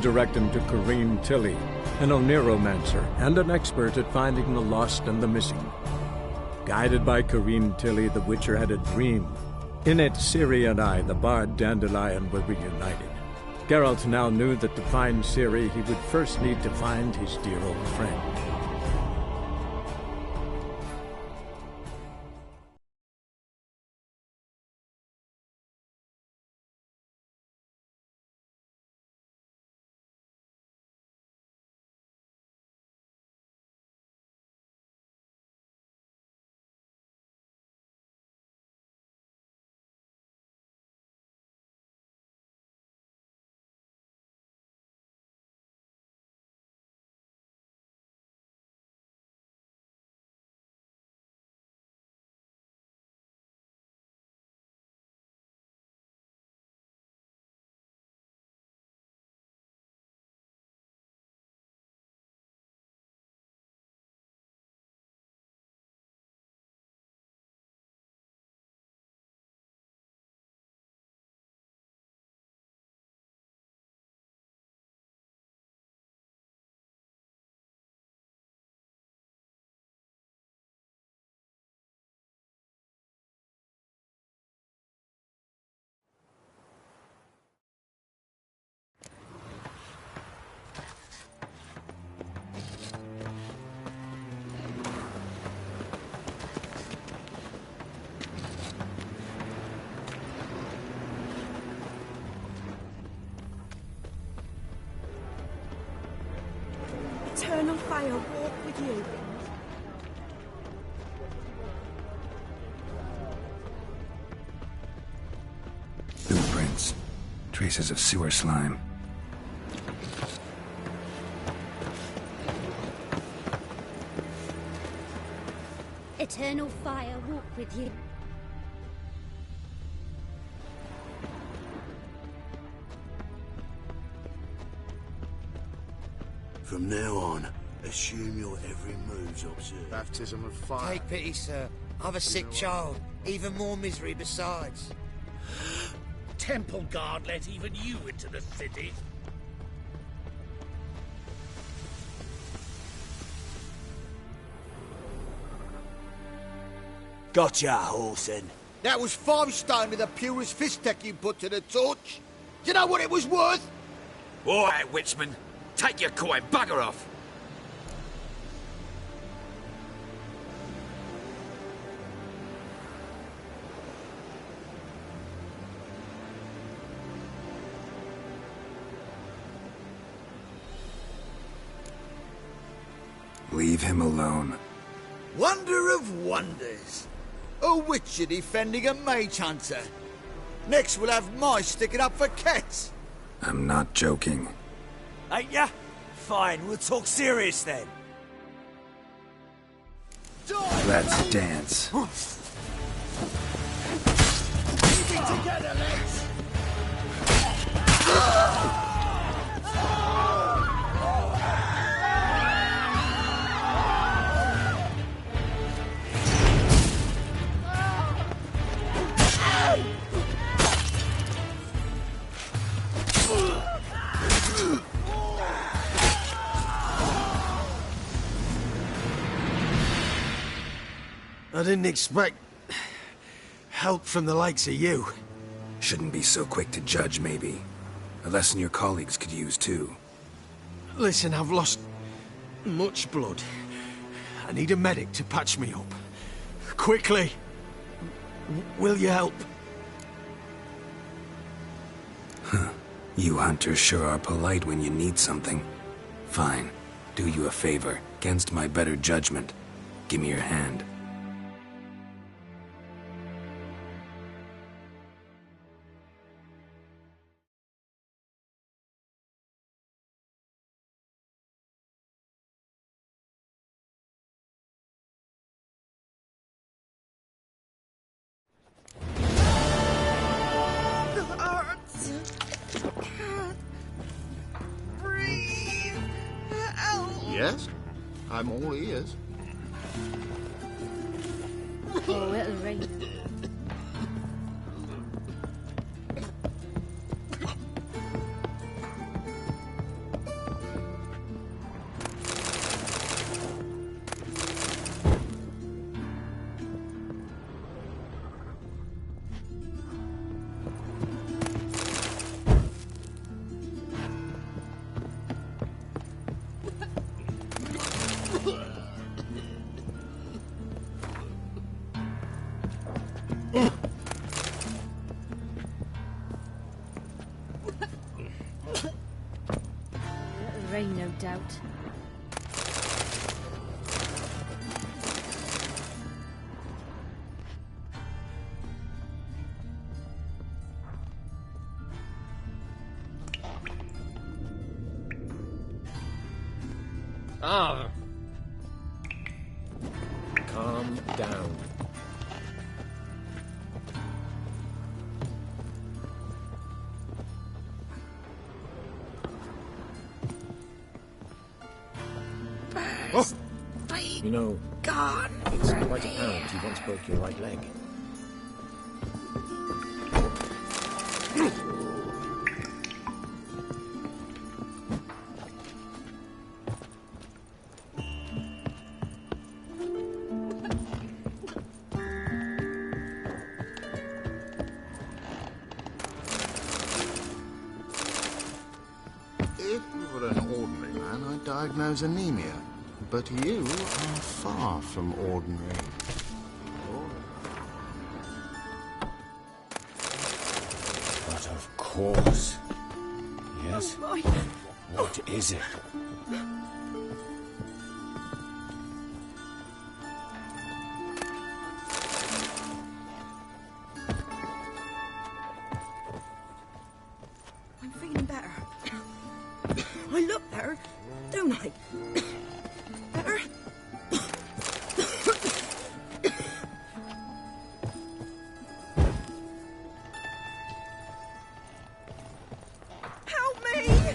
direct him to Corrine Tilly, an oneromancer and an expert at finding the lost and the missing. Guided by Corrine Tilly, the Witcher had a dream. In it, Ciri and I, the bard Dandelion, were reunited. Geralt now knew that to find Ciri, he would first need to find his dear old friend. Eternal fire walk with you. Blueprints. Traces of sewer slime. Eternal fire walk with you. From now on, assume your every move's observed. Baptism of fire. Take pity, sir. I've a sick child. Even more misery besides. Temple guard let even you into the city. Gotcha, Horsen. That was 5 stone with the purest fist tech you put to the torch. Do you know what it was worth? All right, Witchman. Take your coin, bugger off! Leave him alone. Wonder of wonders. A witcher defending a mage hunter. Next we'll have mice sticking up for cats. I'm not joking. Ain't ya? Fine, we'll talk serious then. Let's dance. Keep it together, lads. I didn't expect help from the likes of you. Shouldn't be so quick to judge, maybe. A lesson your colleagues could use, too. Listen, I've lost much blood. I need a medic to patch me up. Quickly! Will you help? Huh. You hunters sure are polite when you need something. Fine. Do you a favor, against my better judgment. Give me your hand. Yes? I'm all ears. Oh, it'll ring. rain, no doubt. Ah! Calm down. Oh. You know, Gone. it's quite apparent you once broke your right leg. If you were an ordinary man, I'd diagnose anemia. But you are far from ordinary. But of course. Yes? Oh, What is it? I'm feeling better. I look better, don't I? Better? Help me!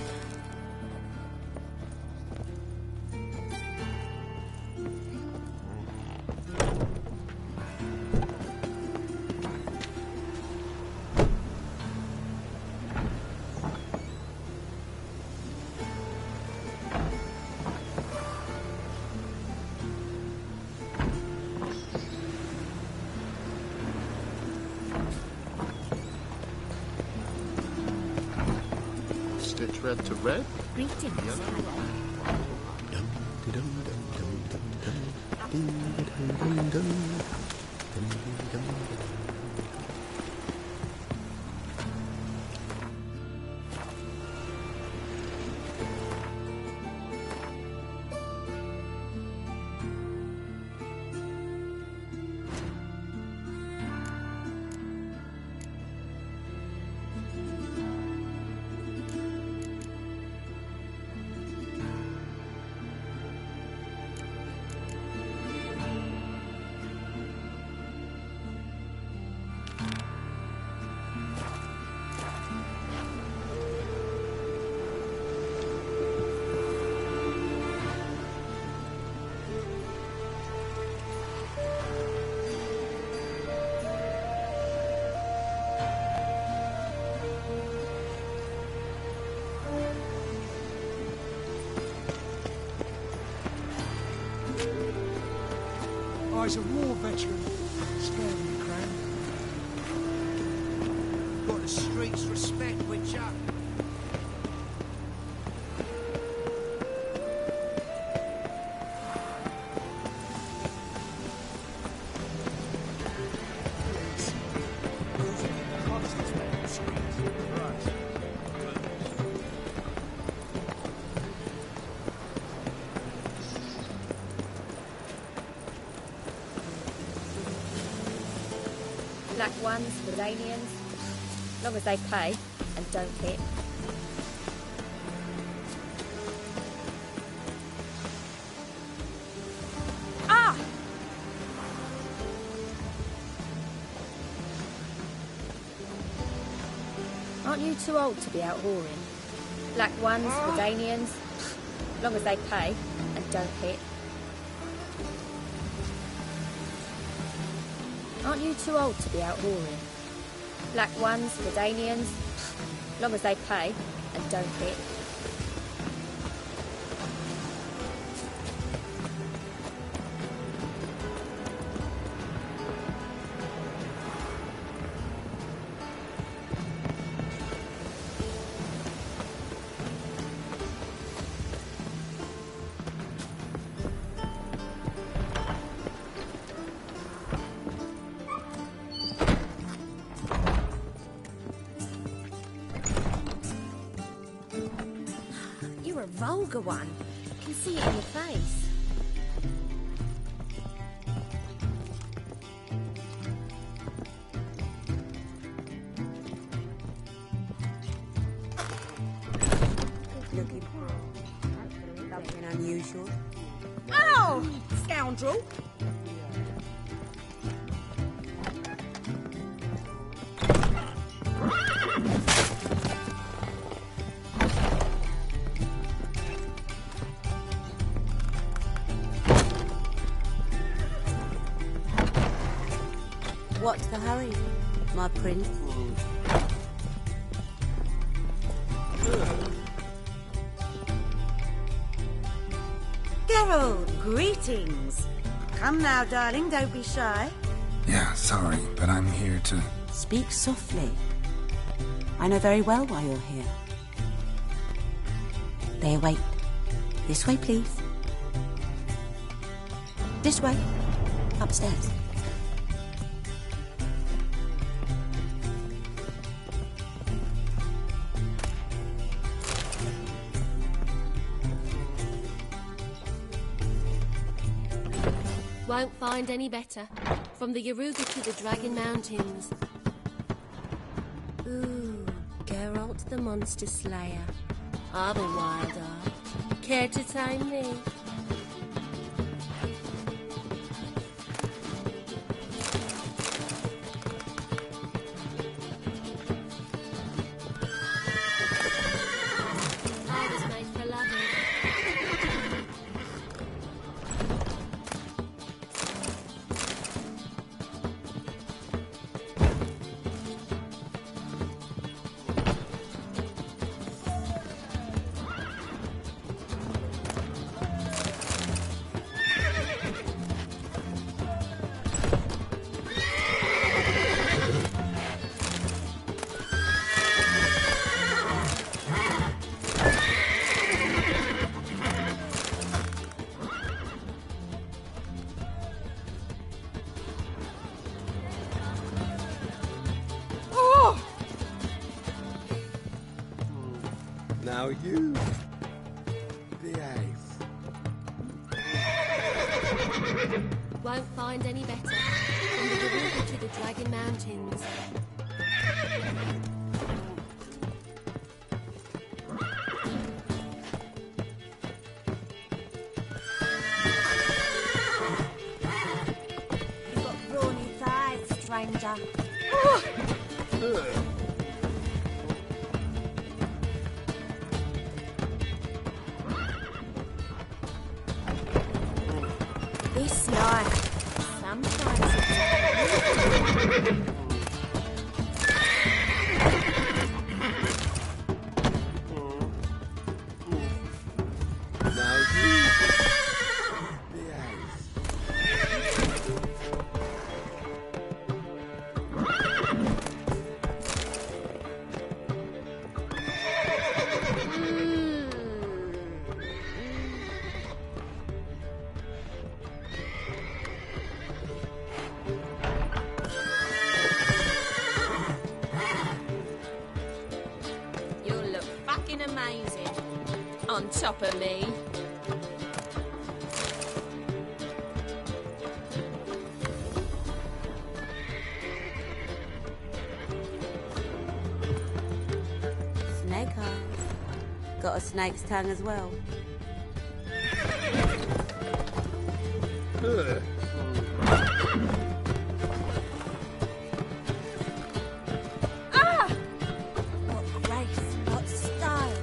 Stitch red to red? Greetings. I's a war veteran. Scaring the crown. Got the streets respect, Witcher. Black ones, Redanians, long as they pay and don't hit. Ah! Aren't you too old to be out whoring? Black ones, Redanians, long as they pay and don't hit. Aren't you too old to be out whoring? Black ones, Redanians, long as they pay and don't hit. You're a vulgar one. I can see it in your face. Good looking. Nothing unusual. Oh, scoundrel! What's the hurry, my prince? Geralt, greetings. Come now, darling, don't be shy. Yeah, sorry, but I'm here to... Speak softly. I know very well why you're here. They await. This way, please. This way. Upstairs. Won't find any better. From the Yaruga to the Dragon Mountains. Ooh, Geralt the Monster Slayer. I've a wild art. Care to tame me? I was made for loving. Now you behave. Won't find any better. From the Yaruga to the Dragon Mountains. You've got brawny thighs, stranger. This knife. Sometimes it's... Now you behave. You'll look fucking amazing. On top of me. Snake eyes. Got a snake's tongue as well. What grace, what style.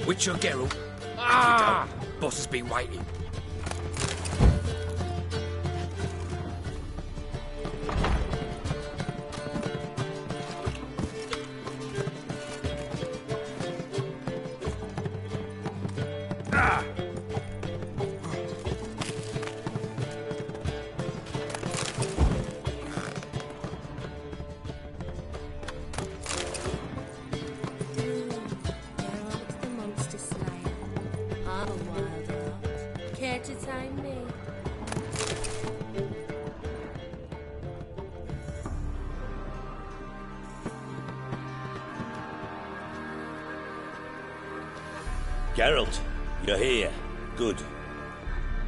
Witcher Geralt. Ah! Boss has been waiting. Ah! Geralt the Monster Slayer. I'm a wild art. Care to tame me? Geralt, you're here. Good.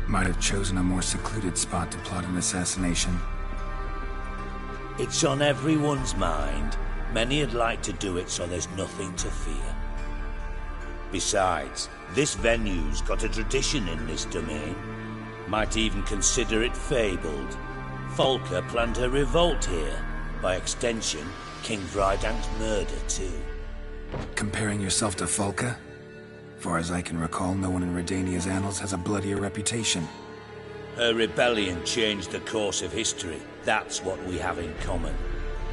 Might have chosen a more secluded spot to plot an assassination. It's on everyone's mind. Many would like to do it so there's nothing to fear. Besides, this venue's got a tradition in this domain. Might even consider it fabled. Folka planned her revolt here. By extension, King Vrydank's murder too. Comparing yourself to Folka? Far as I can recall, no one in Redania's annals has a bloodier reputation. Her rebellion changed the course of history. That's what we have in common.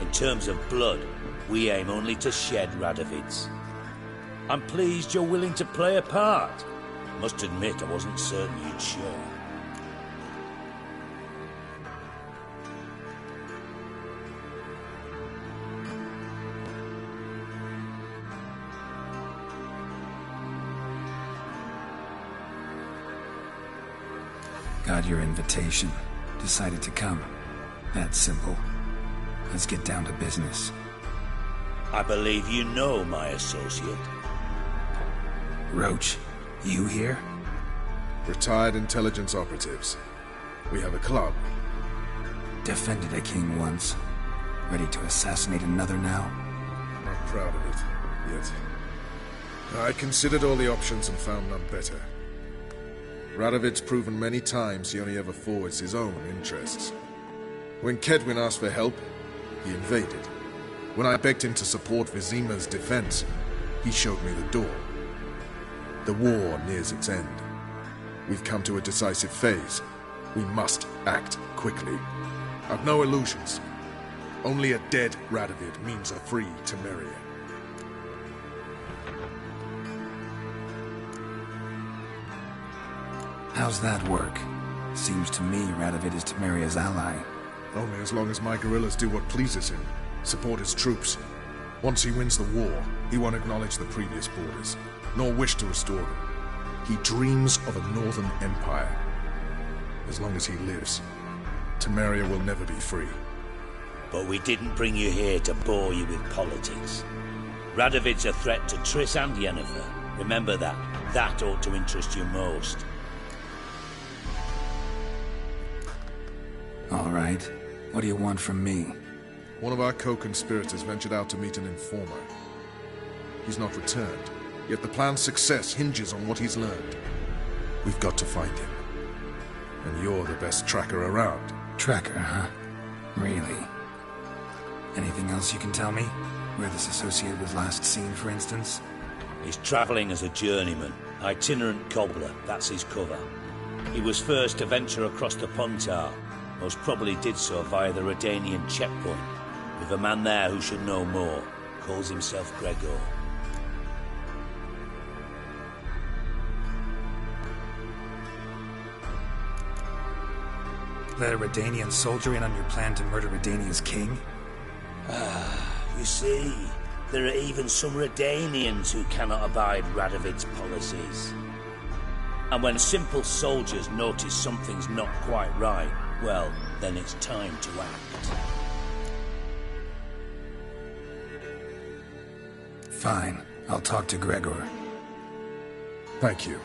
In terms of blood, we aim only to shed Radovid's. I'm pleased you're willing to play a part. Must admit, I wasn't certain you'd show. Got your invitation. Decided to come. That's simple. Let's get down to business. I believe you know my associate. Roach, you here? Retired intelligence operatives. We have a club. Defended a king once. Ready to assassinate another now? Not proud of it, yet. I considered all the options and found none better. Radovid's proven many times he only ever forwards his own interests. When Kedwin asked for help, he invaded. When I begged him to support Vizima's defense, he showed me the door. The war nears its end. We've come to a decisive phase. We must act quickly. I've no illusions. Only a dead Radovid means a free Temeria. How's that work? Seems to me Radovid is Temeria's ally. Only as long as my guerrillas do what pleases him. Support his troops. Once he wins the war, he won't acknowledge the previous borders, nor wish to restore them. He dreams of a northern empire. As long as he lives, Temeria will never be free. But we didn't bring you here to bore you with politics. Radovid's a threat to Triss and Yennefer. Remember that. That ought to interest you most. All right. What do you want from me? One of our co-conspirators ventured out to meet an informer. He's not returned, yet the plan's success hinges on what he's learned. We've got to find him. And you're the best tracker around. Tracker, huh? Really? Anything else you can tell me? Where this associate was last seen, for instance? He's travelling as a journeyman. Itinerant cobbler, that's his cover. He was first to venture across the Pontar. Most probably did so via the Redanian checkpoint, with a man there who should know more. Calls himself Gregor. Let a Redanian soldier in on your plan to murder Redania's king? You see, there are even some Redanians who cannot abide Radovid's policies. And when simple soldiers notice something's not quite right, well, then it's time to act. Fine. I'll talk to Gregor. Thank you.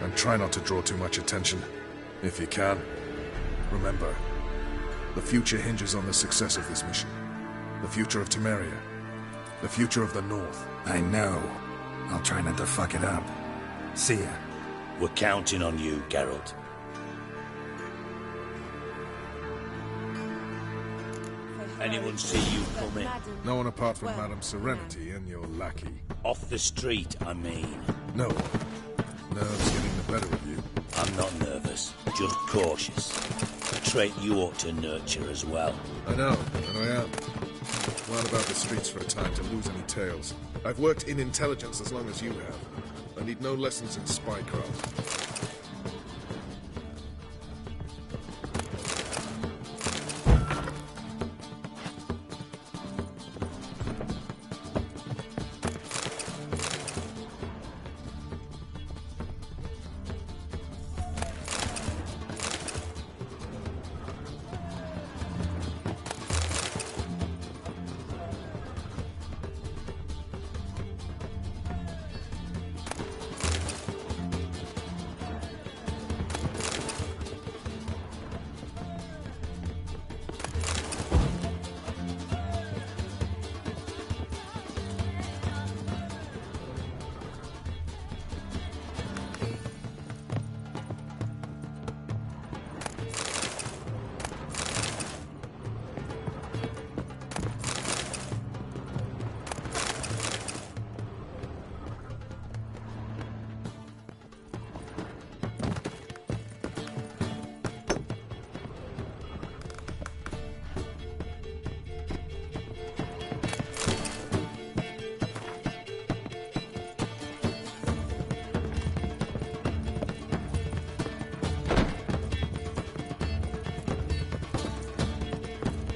And try not to draw too much attention, if you can. Remember, the future hinges on the success of this mission. The future of Temeria. The future of the North. I know. I'll try not to fuck it up. See ya. We're counting on you, Geralt. Anyone see you come in? No one apart from Madame Serenity and your lackey. Off the street, I mean. No. Nerves getting the better of you. I'm not nervous, just cautious. A trait you ought to nurture as well. I know, and I am. Glad about the streets for a time to lose any tales. I've worked in intelligence as long as you have. I need no lessons in spycraft.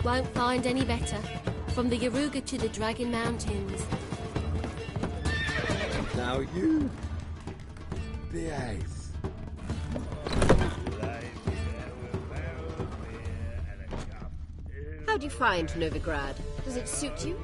Won't find any better. From the Yaruga to the Dragon Mountains. Now you behave. How do you find Novigrad? Does it suit you?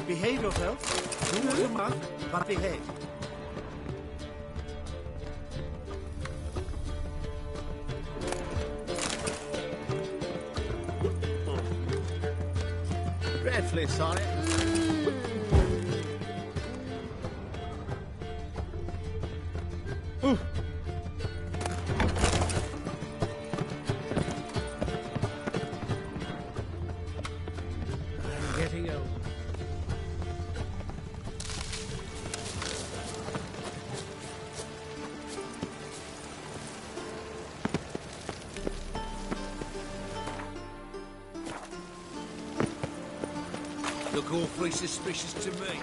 Behave yourself. Do what you must, but behave. Dreadfully sorry. I'm getting old. Look awfully suspicious to me.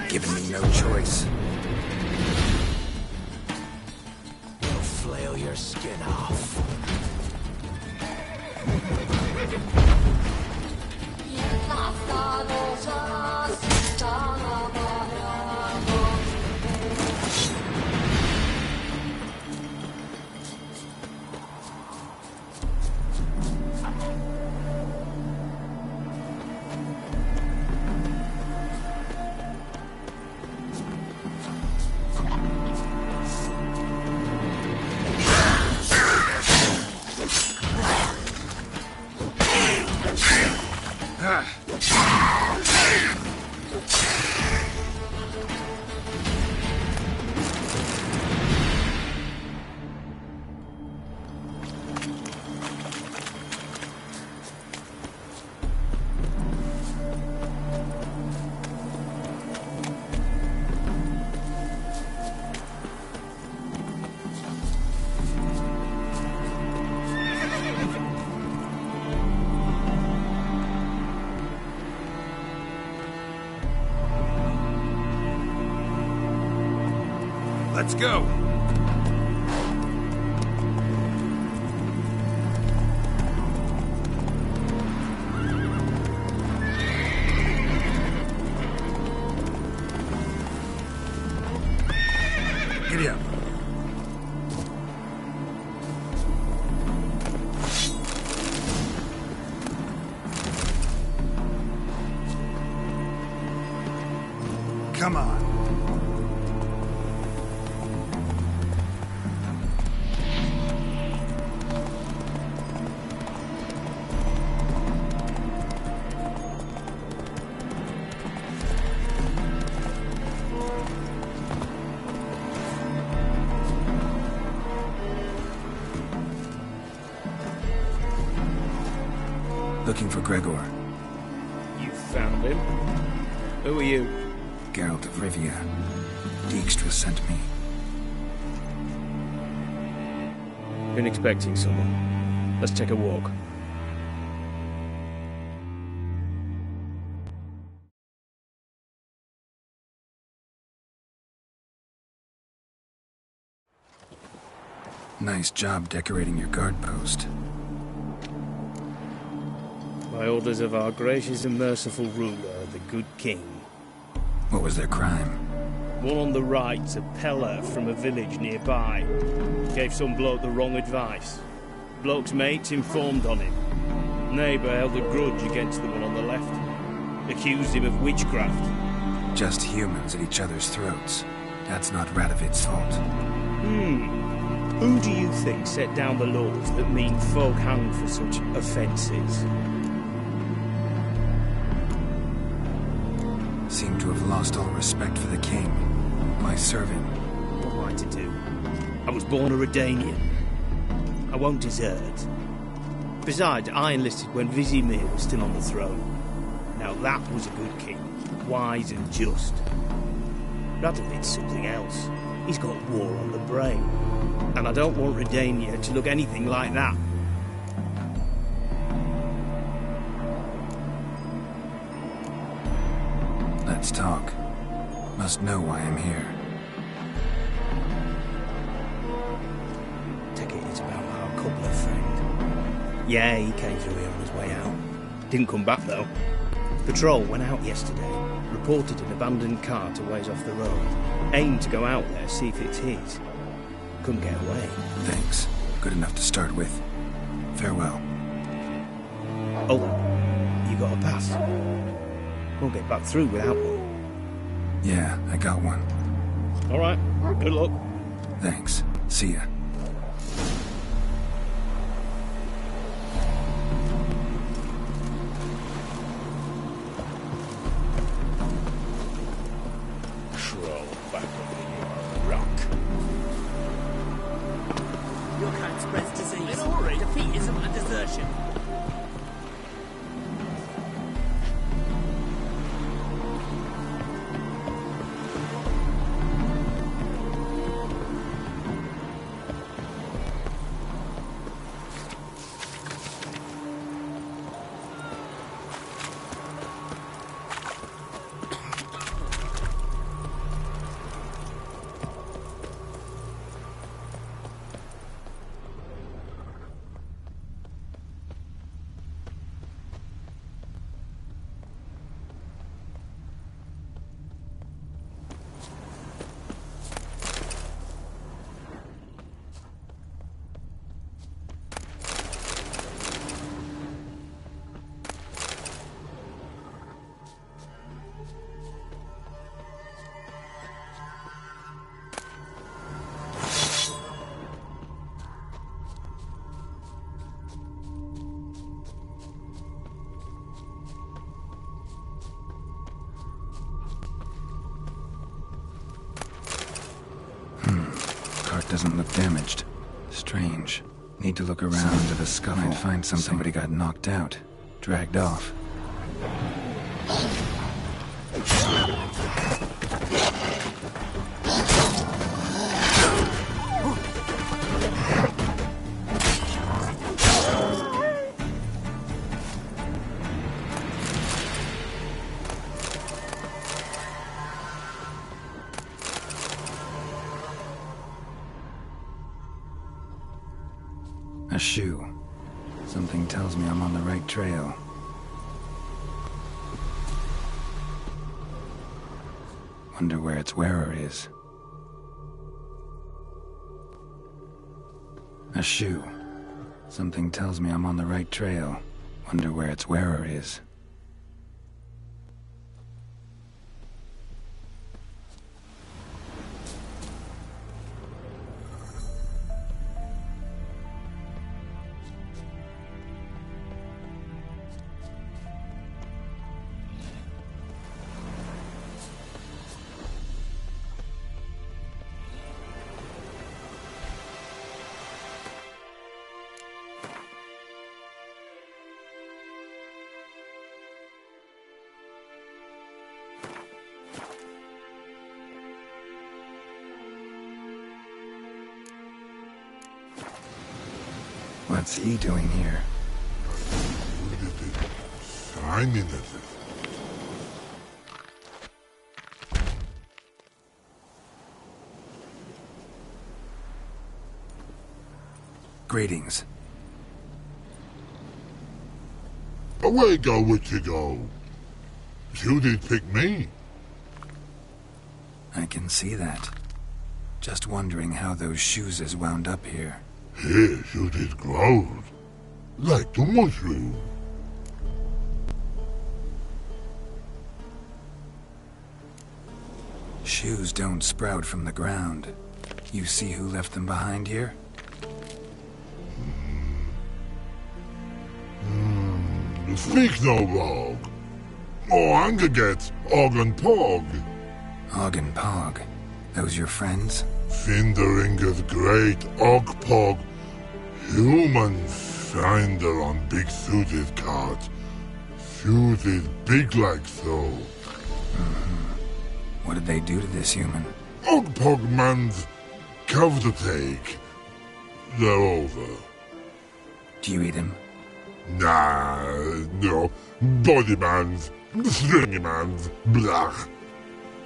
Giving me no choice. You'll flail your skin off. Let's go! Giddy up. Come on. looking for Gregor. You found him? Who are you? Geralt of Rivia. Dijkstra sent me. Been expecting someone. Let's take a walk. Nice job decorating your guard post. By orders of our gracious and merciful ruler, the good king. What was their crime? One on the right's a peller from a village nearby. Gave some bloke the wrong advice. Bloke's mates informed on him. Neighbour held a grudge against the one on the left. Accused him of witchcraft. Just humans at each other's throats. That's not Radovid's fault. Who do you think set down the laws that mean folk hanged for such offences? Seem to have lost all respect for the king. Why serve him? What am I to do? I was born a Redanian. I won't desert. Besides, I enlisted when Vizimir was still on the throne. Now that was a good king, wise and just. Radovid's something else. He's got war on the brain. And I don't want Redania to look anything like that. Let's talk. Must know why I'm here. Take it it's about our cobbler friend. Yeah, he came through here on his way out. Didn't come back though. Patrol went out yesterday. Reported an abandoned cart a ways off the road. Aimed to go out there, see if it's his. Couldn't get away. Thanks. Good enough to start with. Farewell. Oh, you got a pass? Won't get back through without one. Yeah, I got one. All right. Good luck. Thanks. See ya. Troll back up in your rock. Your kind spreads disease. In a hurry, defeatism and desertion. Doesn't look damaged. Strange. Need to look around to the scuffle. Might find something. Somebody got knocked out. Dragged off. A shoe. Something tells me I'm on the right trail. Wonder where its wearer is. A shoe. Something tells me I'm on the right trail. Wonder where its wearer is. What's he doing here? Signing it. Greetings. Away go, Witcher go. You did pick me. I can see that. Just wondering how those shoes is wound up here. Here, you did grow. Like the mushroom. Shoes don't sprout from the ground. You see who left them behind here? Speak no log. Oh, anger gets Og and Pog. Og and Pog. Those your friends? Finderinger's great Og Pog. Humans find her on big suited cart. Suited big like so. What did they do to this human? Og Pog man's cover to take. They're over. Do you eat him? Nah, no. Body man's, stringy man's, blach.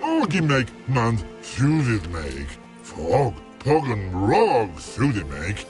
Oggy make man's suited make. Frog, Pog and Rog suited make.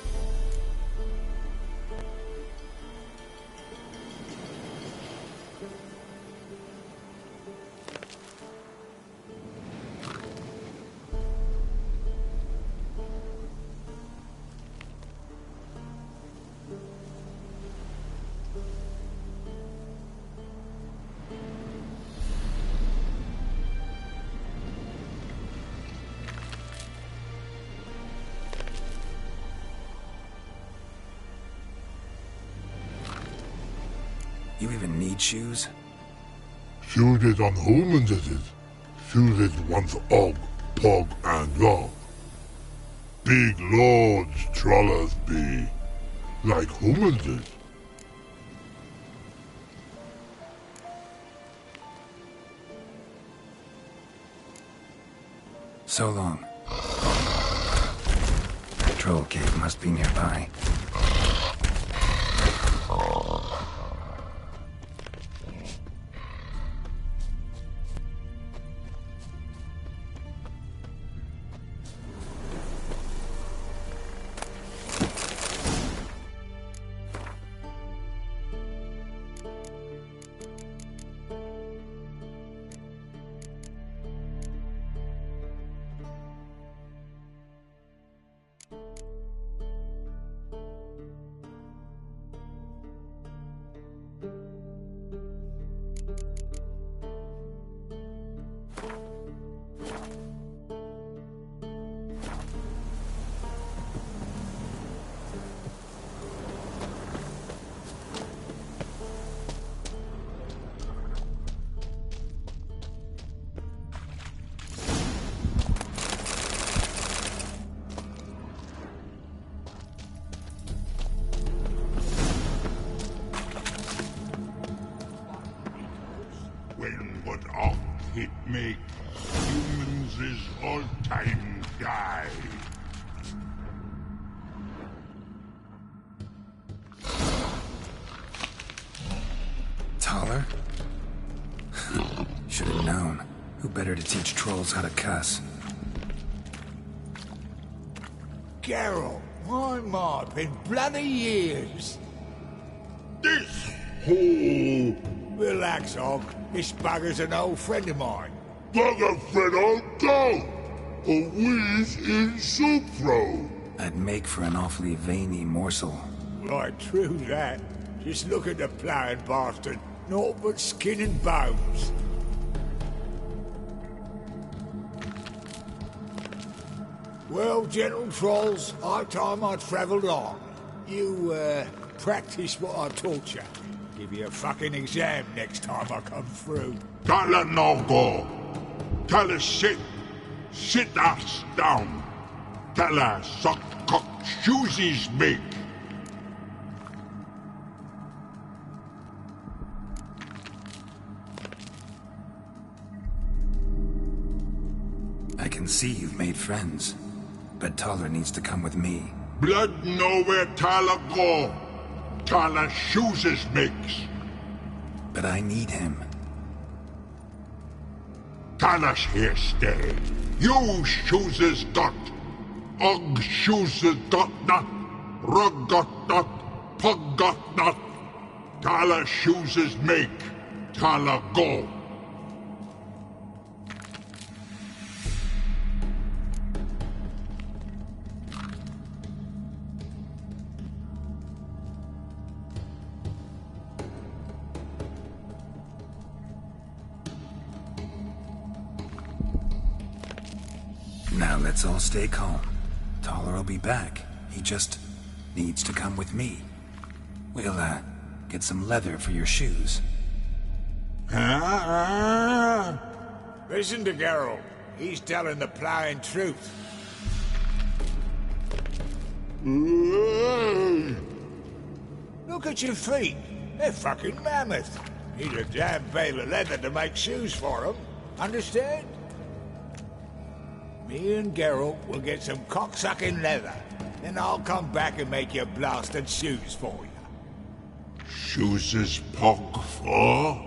You even need shoes? Suited on humans is it? Suited once Og, Pog and Rog. Big lords trollers be. Like humans is. So long. Troll cave must be nearby. It make humans is all time die. Taller? Should have known. Who better to teach trolls how to cuss? Geralt, my ma, been bloody years. This whole... Relax, Og. This bugger's an old friend of mine. Bugger friend old dog! A whiz in soup throw. I'd make for an awfully veiny morsel. Right, true that. Just look at the ploughing bastard. Naught but skin and bones. Well, gentle trolls, high time I travelled on. You, practice what I taught you. Give you a fucking exam next time I come through. Don't let no go. Tell her sit. Sit ass down. Tell her suck cock shoesies big. I can see you've made friends, but Taller needs to come with me. Blood nowhere Tyler go. Tala chooses makes. But I need him. Talash here stay. You chooses dot. Og chooses dot not. Rug got not. Pug got not. Tala chooses make. Tala go. Now let's all stay calm. Taller will be back. He just needs to come with me. We'll, get some leather for your shoes. Listen to Geralt. He's telling the plowing truth. Look at your feet. They're fucking mammoth. Need a damn bale of leather to make shoes for them. Understand? Me and Geralt will get some cocksucking leather. Then I'll come back and make your blasted shoes for you. Chooses pog for?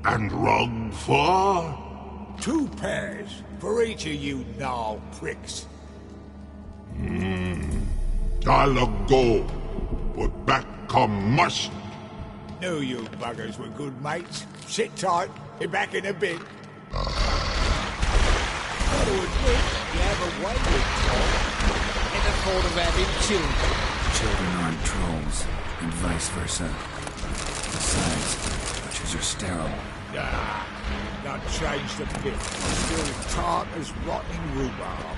And rug for? 2 pairs for each of you gnarl pricks. Tala go. But back come must. Knew you buggers were good mates. Sit tight. Be back in a bit. Gotta admit, you have a way with Tom. Never thought of having children. Children aren't trolls, and vice versa. Besides, witches are sterile. Ah, not changed a bit. Still tart as rotting rhubarb.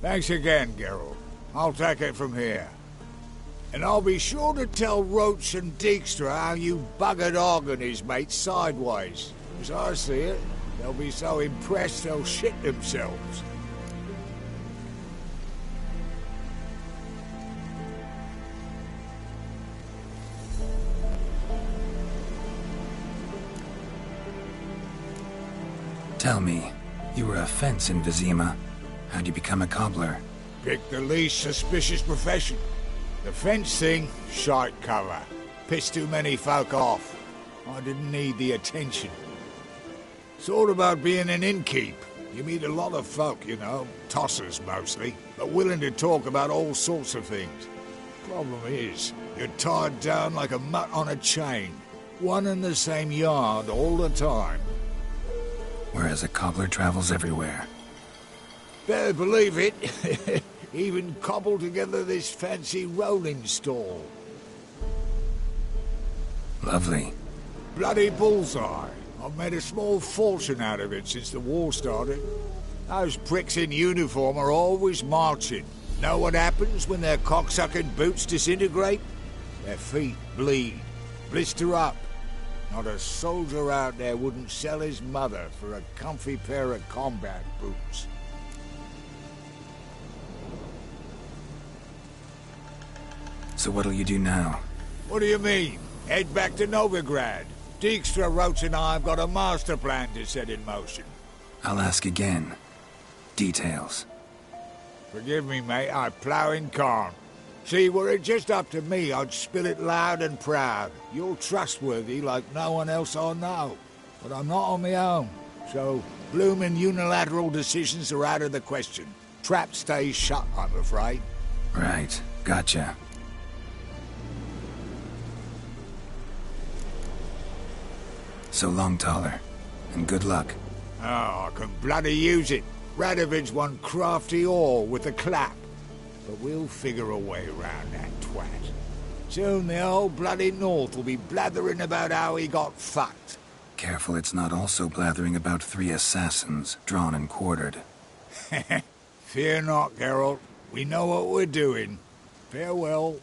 Thanks again, Geralt. I'll take it from here. And I'll be sure to tell Roach and Dijkstra how you buggered Og and his mates sideways. As I see it, they'll be so impressed they'll shit themselves. Tell me, you were a fence in Vizima. How'd you become a cobbler? Pick the least suspicious profession. The fence thing, shite cover. Pissed too many folk off. I didn't need the attention. It's all about being an innkeep. You meet a lot of folk, you know, tossers mostly, but willing to talk about all sorts of things. Problem is, you're tied down like a mutt on a chain. One and the same yard all the time. whereas a cobbler travels everywhere. Better believe it. Even cobbled together this fancy rolling stall. Lovely. Bloody bullseye. I've made a small fortune out of it since the war started. Those pricks in uniform are always marching. Know what happens when their cocksucking boots disintegrate? Their feet bleed, blister up. Not a soldier out there wouldn't sell his mother for a comfy pair of combat boots. So what'll you do now? What do you mean? Head back to Novigrad. Dijkstra, Roach and I have got a master plan to set in motion. I'll ask again. Details. Forgive me, mate, I plough in can't. See, were it just up to me, I'd spill it loud and proud. You're trustworthy like no one else I know. But I'm not on my own, so bloomin' unilateral decisions are out of the question. Trap stays shut, I'm afraid. Right, gotcha. So long, Taller, and good luck. Oh, I can bloody use it. Radovid's one crafty ore with a clap. But we'll figure a way around that twat. Soon the whole bloody North will be blathering about how he got fucked. Careful it's not also blathering about 3 assassins, drawn and quartered. Fear not, Geralt. We know what we're doing. Farewell.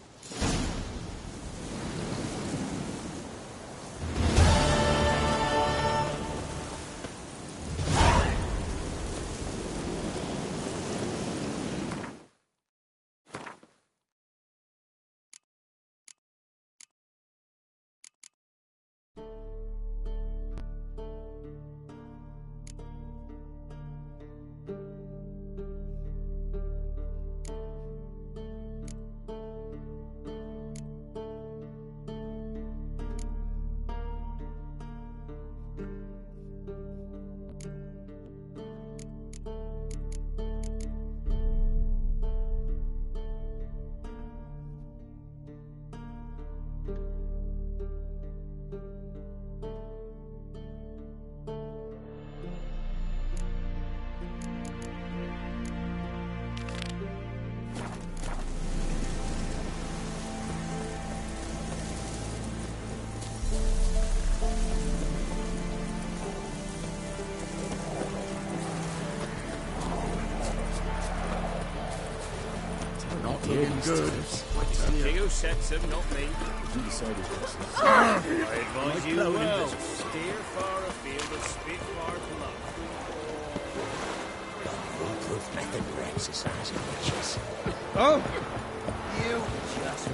Looking good. You sets them, not me. You decided this. I advise you well. Steer far afield and spit far below. Foolproof method for exercising witches. Oh! You just...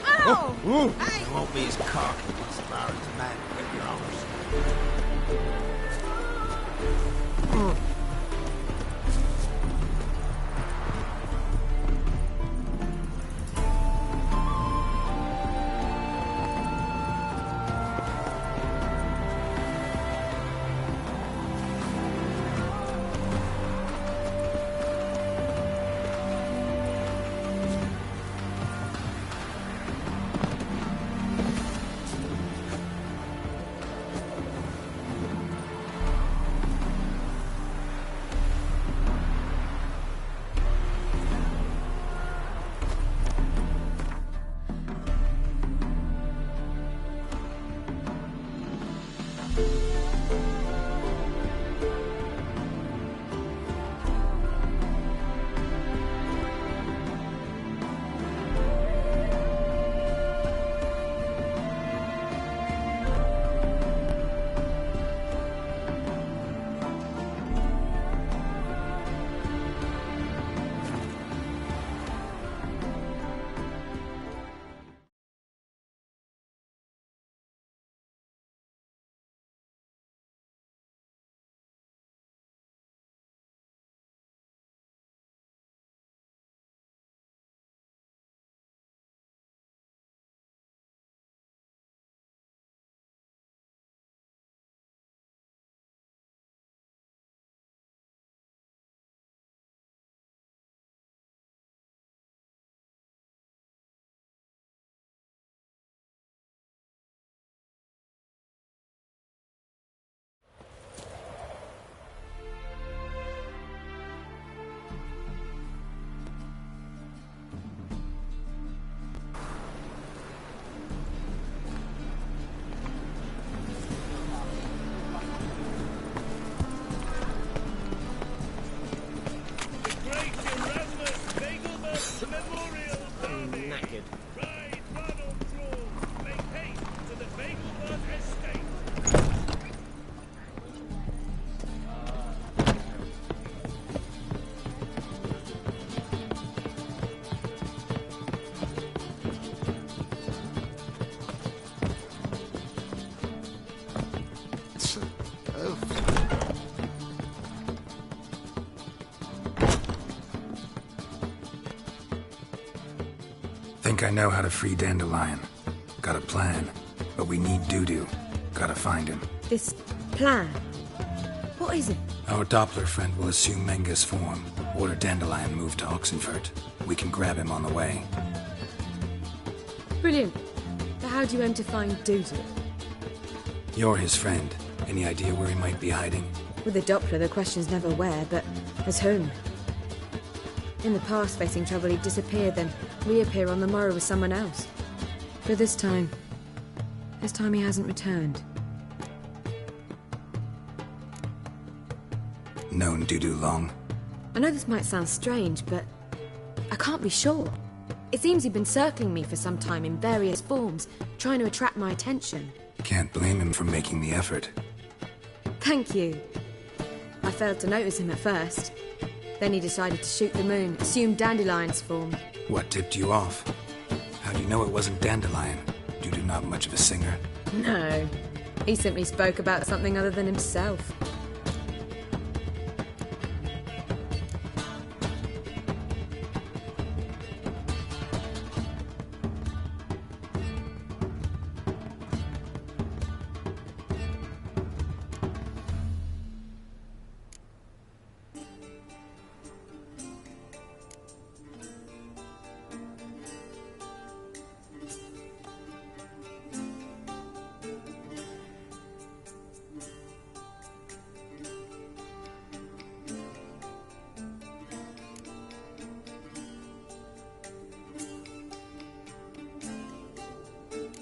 Ow! Oh! Hey! You won't be as cocky as far as man with yours. knackered. Think I know how to free Dandelion. Got a plan, but we need Dudu. Gotta find him. This plan? What is it? Our Doppler friend will assume Menga's form. Order Dandelion moved to Oxenfurt. We can grab him on the way. Brilliant. But how do you aim to find Dudu? You're his friend. Any idea where he might be hiding? With the Doppler, the question's never where, but as whom? In the past, facing trouble, he'd disappear, then reappear on the morrow with someone else. But this time he hasn't returned. Known Dudu long? I know this might sound strange, but I can't be sure. It seems he'd been circling me for some time in various forms, trying to attract my attention. Can't blame him for making the effort. Thank you. I failed to notice him at first. Then he decided to shoot the moon, assume Dandelion's form. What tipped you off? How do you know it wasn't Dandelion? Dudu not much of a singer? No. He simply spoke about something other than himself.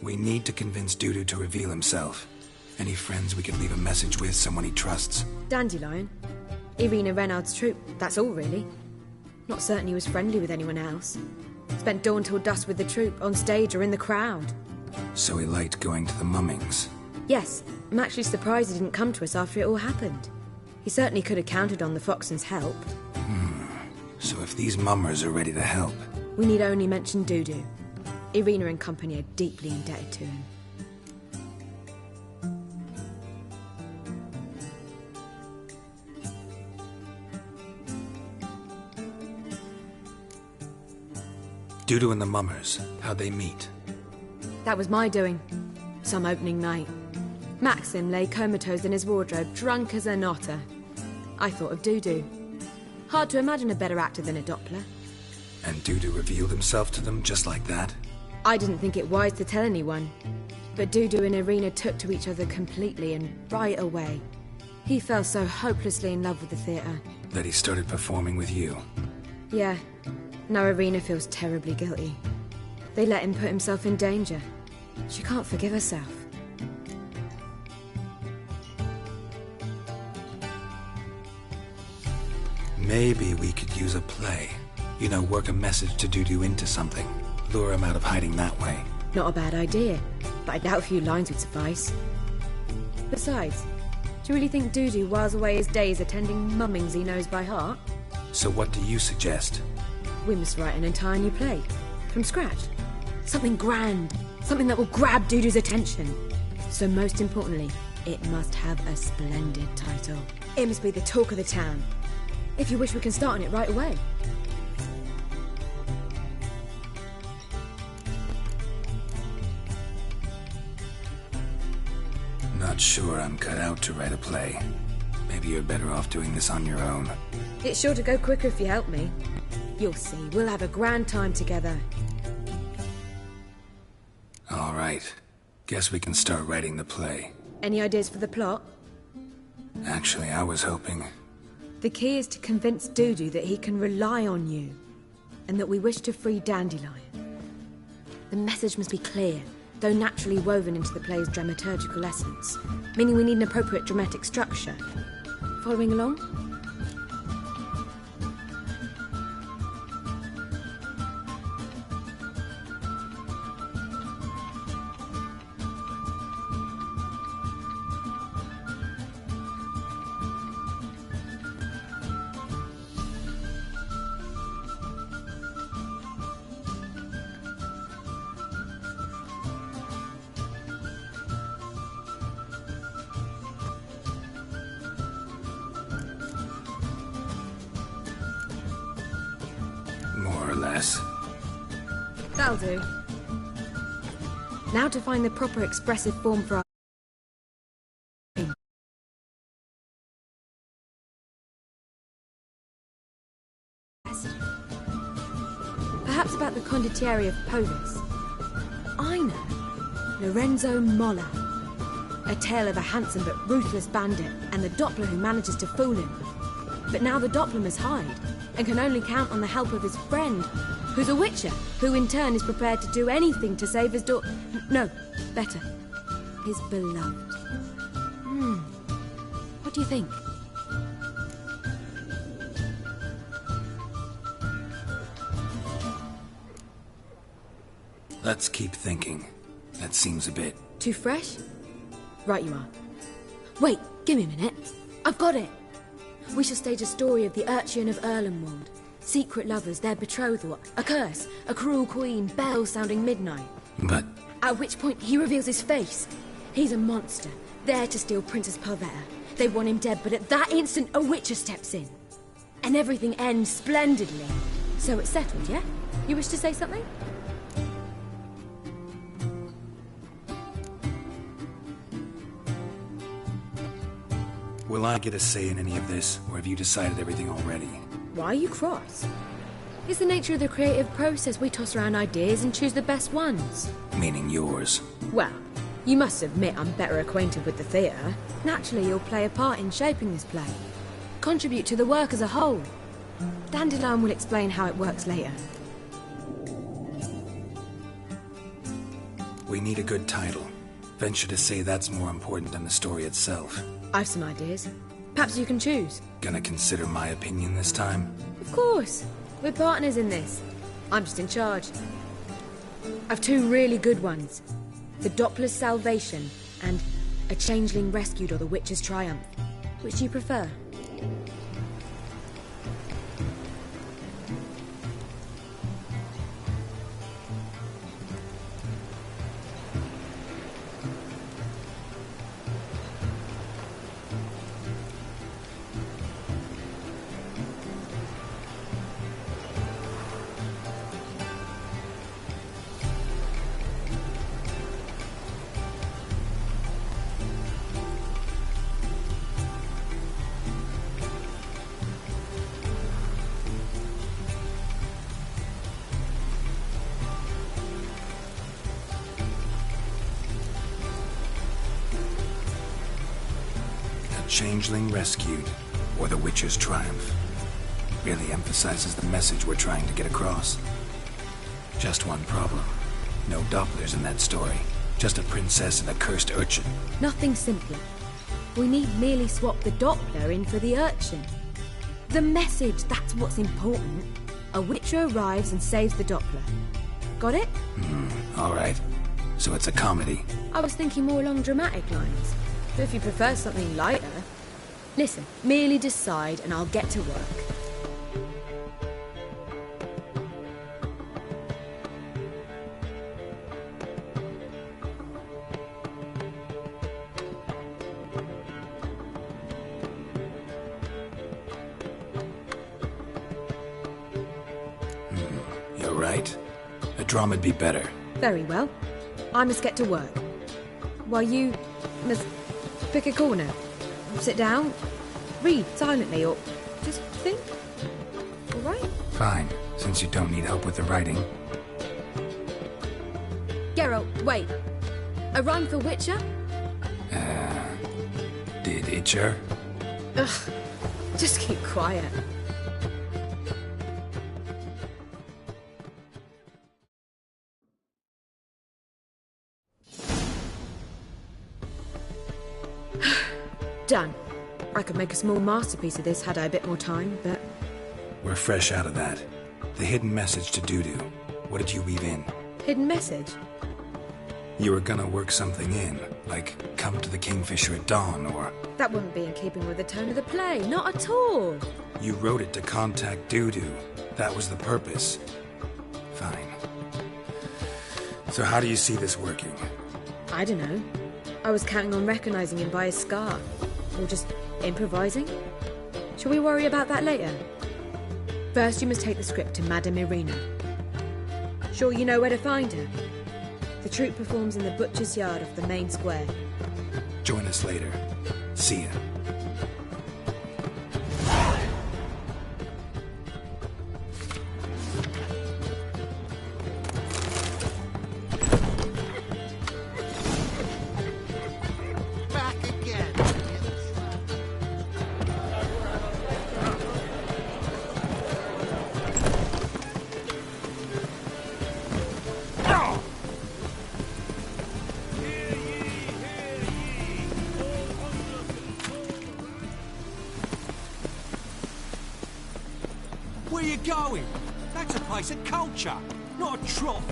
We need to convince Dudu to reveal himself. Any friends we could leave a message with, someone he trusts? Dandelion? Irina Renard's troupe, that's all really. Not certain he was friendly with anyone else. Spent dawn till dusk with the troupe, on stage or in the crowd. So he liked going to the mummings? Yes, I'm actually surprised he didn't come to us after it all happened. He certainly could have counted on the Foxen's help. So if these mummers are ready to help... We need only mention Dudu. Irina and company are deeply indebted to him. Dudu and the mummers, how'd they meet? That was my doing. Some opening night. Maxim lay comatose in his wardrobe, drunk as an otter. I thought of Dudu. Hard to imagine a better actor than a Doppler. And Dudu revealed himself to them just like that? I didn't think it wise to tell anyone. But Dudu and Irina took to each other completely and right away. He fell so hopelessly in love with the theatre. That he started performing with you? Yeah. Now Irina feels terribly guilty. They let him put himself in danger. She can't forgive herself. Maybe we could use a play. You know, work a message to Dudu into something. Lure him out of hiding that way. Not a bad idea, but I doubt a few lines would suffice. Besides, do you really think Dudu whiles away his days attending mummings he knows by heart? So what do you suggest? We must write an entire new play. From scratch. Something grand. Something that will grab Dudu's attention. So most importantly, it must have a splendid title. It must be the talk of the town. If you wish, we can start on it right away. Not sure I'm cut out to write a play. Maybe you're better off doing this on your own. It's sure to go quicker if you help me. You'll see, we'll have a grand time together. All right. Guess we can start writing the play. Any ideas for the plot? Actually, I was hoping... The key is to convince Dudu that he can rely on you, and that we wish to free Dandelion. The message must be clear, though naturally woven into the play's dramaturgical essence, meaning we need an appropriate dramatic structure. Following along? Yes. That'll do. Now to find the proper expressive form for our... Perhaps about the condottieri of Povis. I know. Lorenzo Molla. A tale of a handsome but ruthless bandit and the Doppler who manages to fool him. But now the Doppler must hide and can only count on the help of his friend, who's a witcher, who in turn is prepared to do anything to save his No, better. His beloved. What do you think? Let's keep thinking. That seems a bit... Too fresh? Right you are. Wait, give me a minute. I've got it! We shall stage a story of the Urchin of Erlenwald. Secret lovers, their betrothal, a curse, a cruel queen, bells sounding midnight. But... At which point he reveals his face. He's a monster, there to steal Princess Parvetta. They want him dead, but at that instant a witcher steps in. And everything ends splendidly. So it's settled, yeah? You wish to say something? Will I get a say in any of this, or have you decided everything already? Why are you cross? It's the nature of the creative process. We toss around ideas and choose the best ones. Meaning yours. Well, you must admit I'm better acquainted with the theatre. Naturally, you'll play a part in shaping this play. Contribute to the work as a whole. Dandelion will explain how it works later. We need a good title. Venture to say that's more important than the story itself. I've some ideas. Perhaps you can choose. Gonna consider my opinion this time? Of course. We're partners in this. I'm just in charge. I've two really good ones. The Doppler's Salvation and A Changeling Rescued or the Witcher's Triumph. Which do you prefer? Changeling Rescued, or the Witcher's Triumph. Really emphasizes the message we're trying to get across. Just one problem. No Dopplers in that story. Just a princess and a cursed urchin. Nothing simpler. We need merely swap the Doppler in for the urchin. The message, that's what's important. A witcher arrives and saves the Doppler. Got it? All right. So it's a comedy. I was thinking more along dramatic lines. But if you prefer something lighter... Listen, merely decide and I'll get to work. You're right. A drama'd be better. Very well. I must get to work. While you must pick a corner. Sit down, read silently, or just think. All right? Fine, since you don't need help with the writing. Geralt, wait. A rhyme for Witcher? Did Itcher? Ugh, just keep quiet. Done. I could make a small masterpiece of this had I a bit more time, but... We're fresh out of that. The hidden message to Dudu. What did you weave in? Hidden message? You were gonna work something in, like come to the Kingfisher at dawn, or... That wouldn't be in keeping with the tone of the play, not at all. You wrote it to contact Dudu. That was the purpose. Fine. So how do you see this working? I don't know. I was counting on recognizing him by his scar. Or just improvising? Shall we worry about that later? First, you must take the script to Madame Irina. Sure you know where to find her? The troupe performs in the butcher's yard off the main square. Join us later. See ya. Where you going? That's a place of culture, not a trough.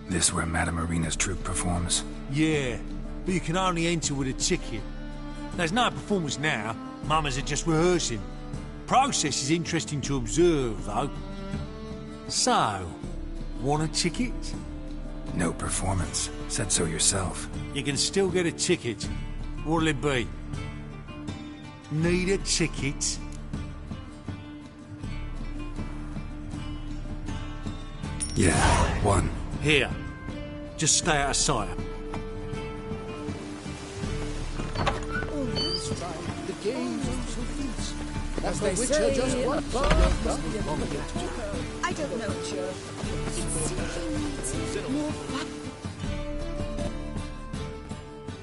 This where Madame Marina's troupe performs? Yeah, but you can only enter with a ticket. There's no performance now. Mamas are just rehearsing. Process is interesting to observe, though. So, want a ticket? No performance. Said so yourself. You can still get a ticket. What'll it be? Need a ticket? Yeah, one. Here. Just stay out of sight. Oh, that's right. The games of truth. As The they Witcher say, just in won far I don't know. It simply needs more fun.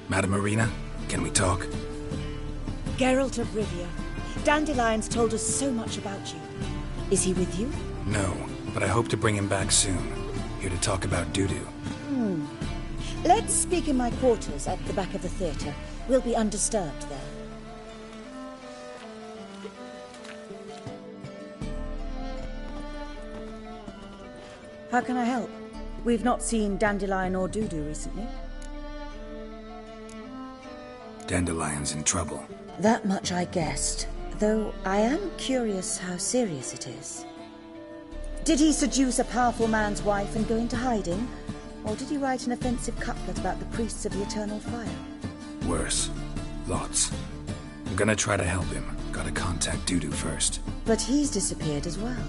Madame Marina, can we talk? Geralt of Rivia. Dandelion's told us so much about you. Is he with you? No, but I hope to bring him back soon. Here to talk about doo-doo. Let's speak in my quarters at the back of the theatre. We'll be undisturbed there. How can I help? We've not seen Dandelion or Dudu recently. Dandelion's in trouble. That much I guessed, though I am curious how serious it is. Did he seduce a powerful man's wife and go into hiding? Or did he write an offensive couplet about the priests of the eternal fire? Worse. Lots. I'm gonna try to help him. Gotta contact Dudu first. But he's disappeared as well.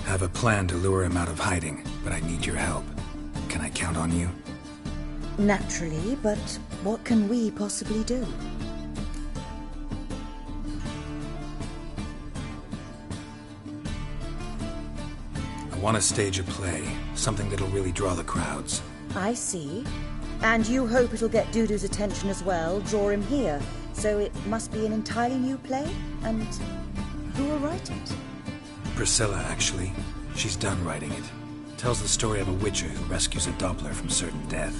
Have a plan to lure him out of hiding, but I need your help. Can I count on you? Naturally, but what can we possibly do? I want to stage a play. Something that'll really draw the crowds. I see. And you hope it'll get Dudu's attention as well, draw him here. So it must be an entirely new play? And who will write it? Priscilla, actually. She's done writing it. Tells the story of a witcher who rescues a Doppler from certain death.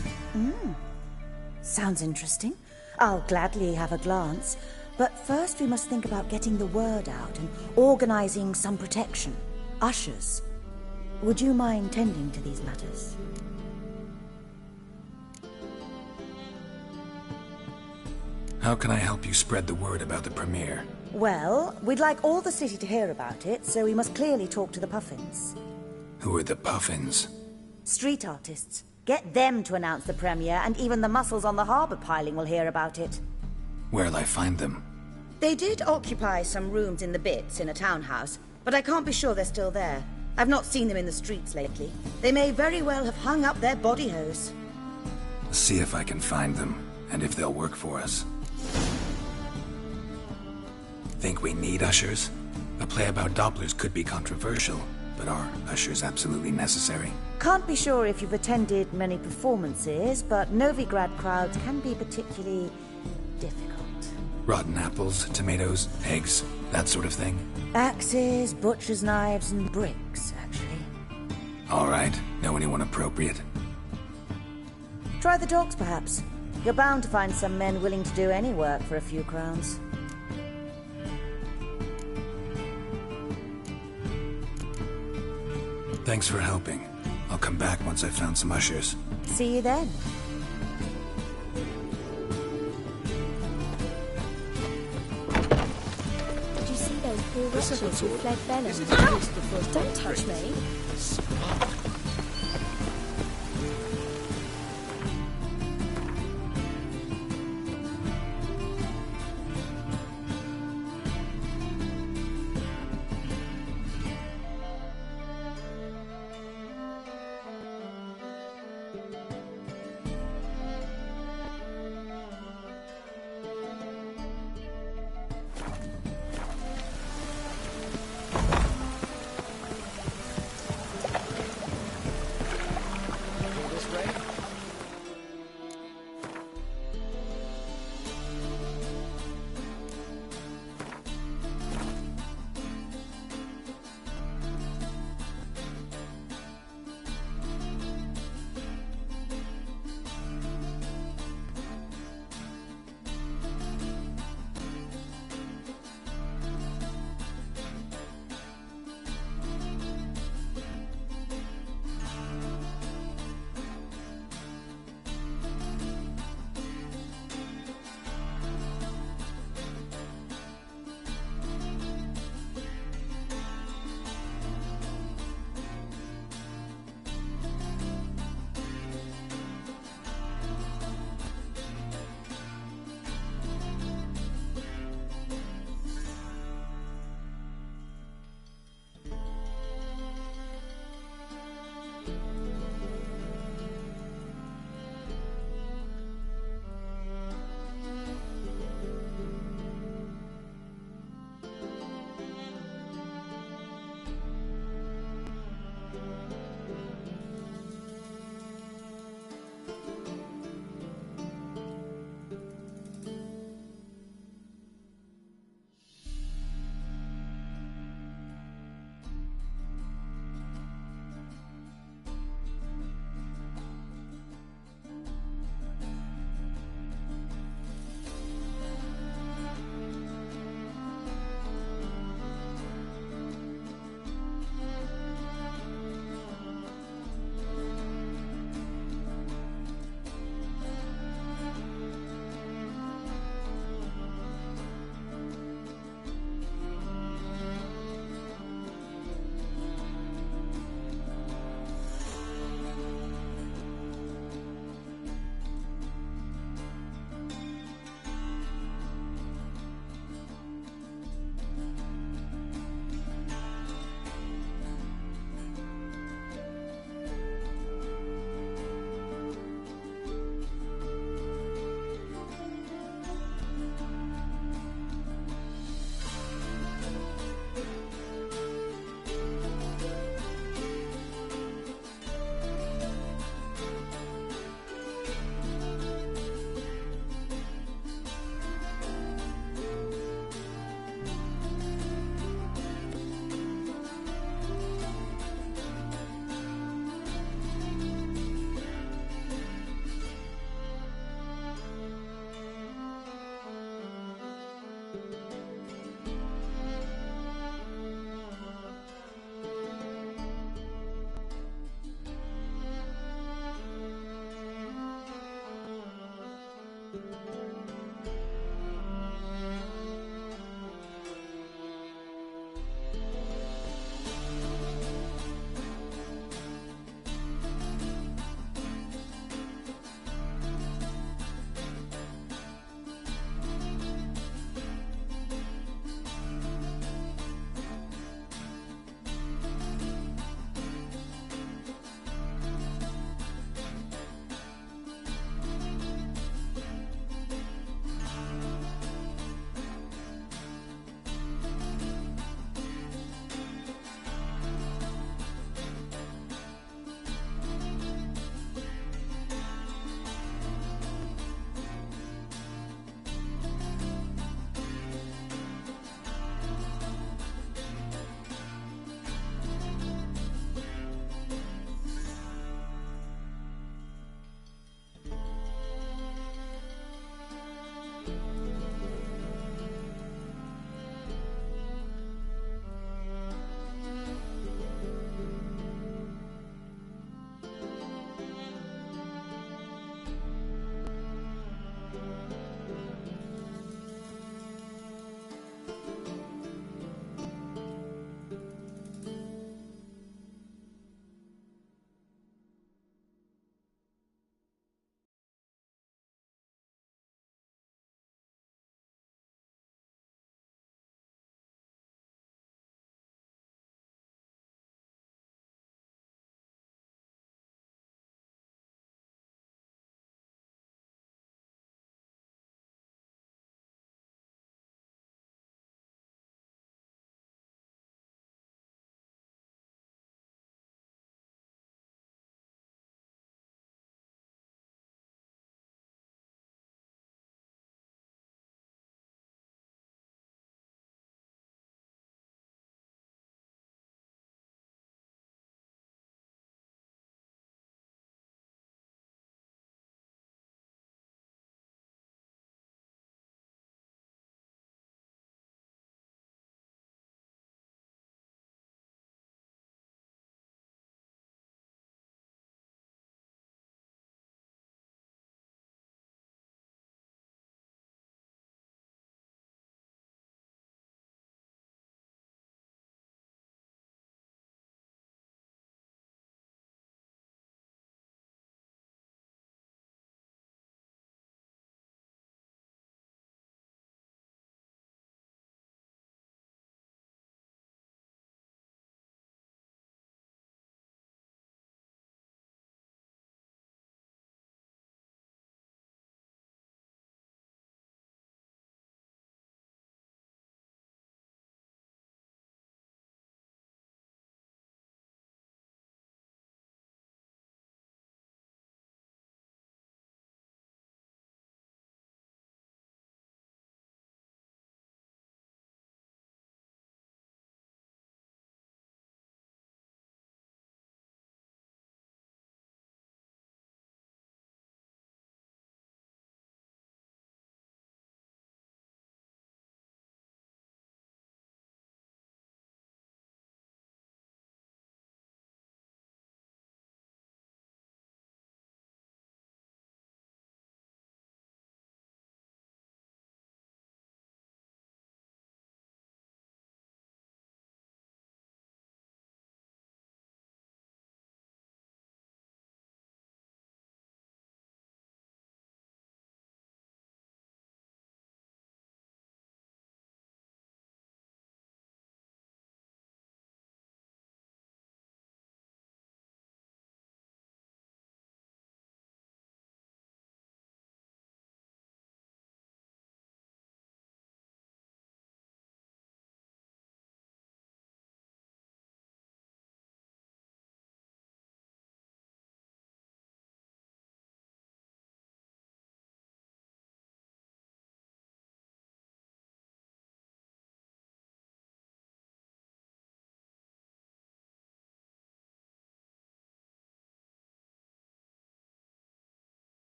Sounds interesting. I'll gladly have a glance. But first we must think about getting the word out and organizing some protection. Ushers. Would you mind tending to these matters? How can I help you spread the word about the premiere? Well, we'd like all the city to hear about it, so we must clearly talk to the Puffins. Who are the Puffins? Street artists. Get them to announce the premiere, and even the mussels on the harbour piling will hear about it. Where'll I find them? They did occupy some rooms in the Bits in a townhouse, but I can't be sure they're still there. I've not seen them in the streets lately. They may very well have hung up their body hose. See if I can find them, and if they'll work for us. Think we need ushers? A play about Dopplers could be controversial, but are ushers absolutely necessary? Can't be sure if you've attended many performances, but Novigrad crowds can be particularly difficult. Rotten apples, tomatoes, eggs, that sort of thing? Axes, butcher's knives, and bricks, actually. All right. Know anyone appropriate? Try the dogs, perhaps. You're bound to find some men willing to do any work for a few crowns. Thanks for helping. I'll come back once I've found some ushers. See you then. Did you see those poor wretches who fled Venom? Don't touch me.